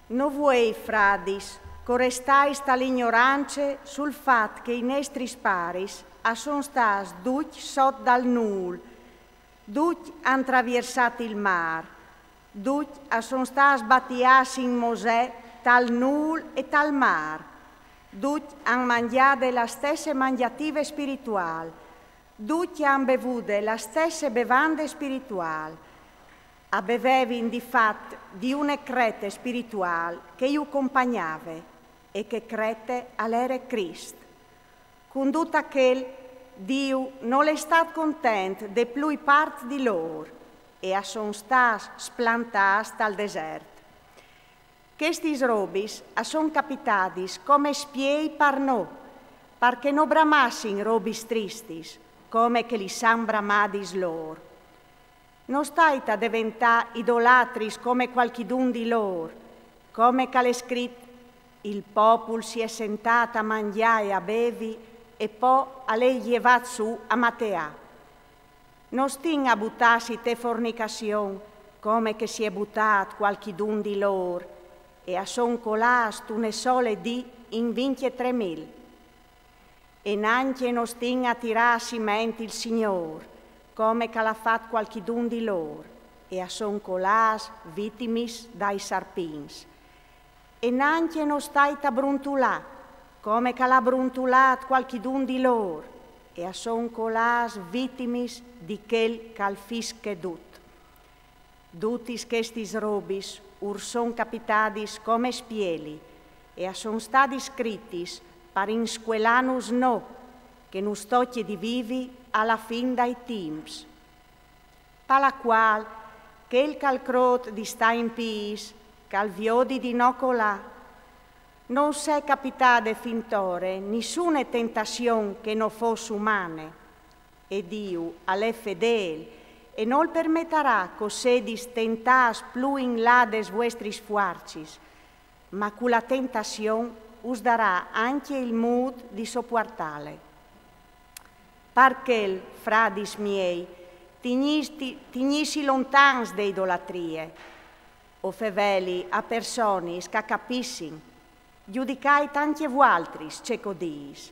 No vuoi, fradis, corestais dall'ignoranza sul fatto che i nostri paris sono stati tutti sotto dal null, tutti hanno attraversato il mare, tutti sono stati battiati in Mosè tal null e tal mare, tutti hanno mangiato la stessa mangiativa spirituale, tutti hanno bevuto la stessa bevanda spirituale. Bevevi di fatto di una crete spirituale che io accompagnava e che crete all'era Cristo. Con tutto quel, Dio non è stato contento di più parte di loro e sono stati splantati dal deserto. Questi robis sono capitati come spiei per noi, perché non bramassero robis tristis come che li san bramati loro. Non stai a diventare idolatris come qualchidun di loro, come che è scritto, il popolo si è sentato a mangiare e a bevi e poi a lei llevat su a matea. Non stin a buttarsi te fornicazione come che si è buttato qualchidun di loro e a son colasto une sole di in 23.000. E neanche non stin a tirarsi mente il Signore, come che l'ha fatto qualchidun di loro, e a son colas vittimis dai sarpins. E neanche non stai a bruntulà, come che l'ha bruntulat qualchidun di loro, e a son colas vittimis di quel che fische dut. Dutis questis robis son capitatis come spieli, e a son stati scrittis per insquelanus no, che nus tocchi di vivi alla fin dai temps. Per la qual, che il calcrot di sta in pis, cal viodi di no colà, non s'è capitade fintore nessuna tentazione che non fosse umane, e Dio all'è fedele e non permetterà cos'è di tentas più in là des vostri sforzi, ma con la tentazione us darà anche il mood di sopportarle. Perché, fradis miei, tignissi lontans de idolatrie, o feveli a persone che capissin, giudicai tanti vualtris ceco dis.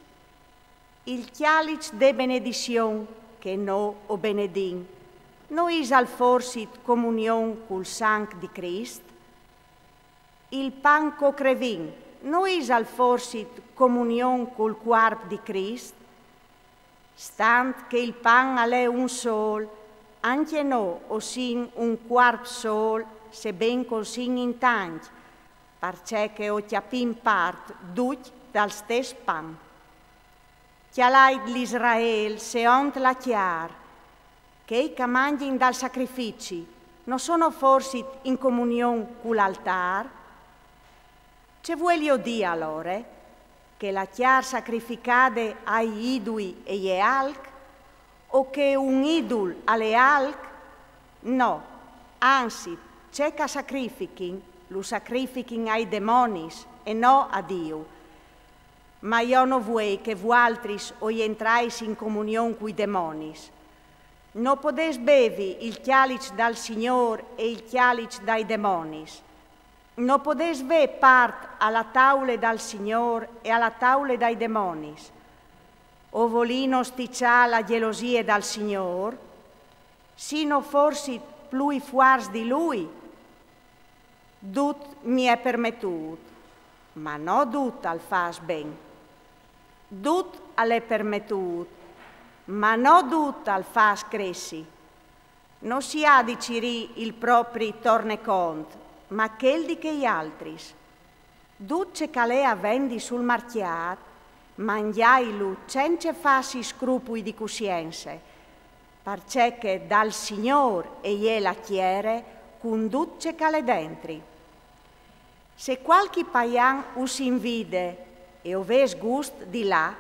Il chialic de benedizione che no o benedin, no is al forsit comunion col sang di Crist? Il pan co crevin, no is al forsit comunion col cuerp di Crist? Stant che il pan è un sol, anche no o sin un cuerp sol, se ben cosin in tanti, perché che o chiapin part duc dal stes pan. Chialai l'Israel se ont la chiar, che i che mangin dal sacrifici non sono forse in comunione con l'altar? Ce vuoi dire allora che la chiar sacrificate ai idoli e gli alc o che un idol alle alc? No, anzi, c'è che sacrifichin, lo sacrifichin ai demonis e no a Dio. Ma io non vuoi che vualtris o entrais in comunione con i demonis. Non podes bevi il chialic dal Signore e il chialic dai demonis. Non podes ve part alla tavola dal Signore e alla tavola dai demonis. O volino sticcia la gelosia dal Signore? Sino forse più fuars di Lui? Dut mi è permettuto, ma no dut al fas ben. Dut all'è permettuto, ma no dut al fas cressi. Non si ha di ciri il propri tornecont, ma quel di che gli altris. Duce calè avendi sul marchiat, mangiailu senza farsi scrupoli di coscienza, perché che dal Signore e gli la chiere con duce calè dentri. Se qualche paian us invide e oves gust di là,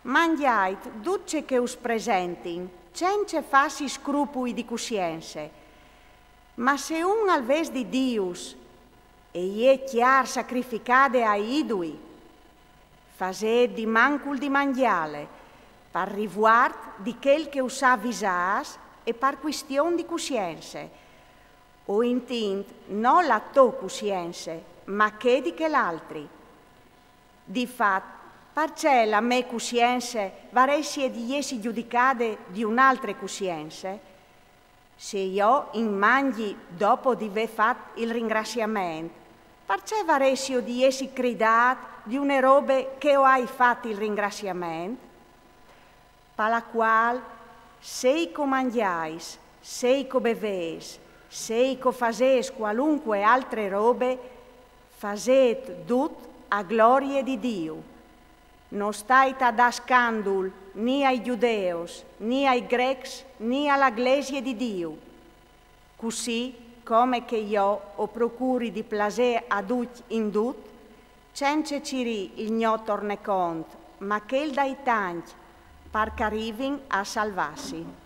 mangiait duce che us presentin, senza farsi scrupoli di coscienza. Ma se un alves di Dius e gli chiar sacrificate ai idui, fase di mancul di mangiale, per riguard di quel che us avvisas e per questione di coscienza, o intint non la tua coscienza, ma che di che l'altri. Di fatto, perché la mia coscienza varesse di essere giudicata di un'altra coscienza, se io in mangi dopo di aver fatto il ringraziamento, perché varesse di essere gridata di una roba che ho hai fatto il ringraziamento? Per la quale, sei che mangiais, sei che beveis, sei che faseis qualunque altre robe, faset tutto a gloria di Dio. Non stai a da scandalo né ai giudeos, né ai grecs, né alla Chiesa di Dio. Così come che io ho procuri di piacere a tutti in tutto, senza ciri il mio torneconto, ma che il dai tanti, perché arrivino a salvarsi.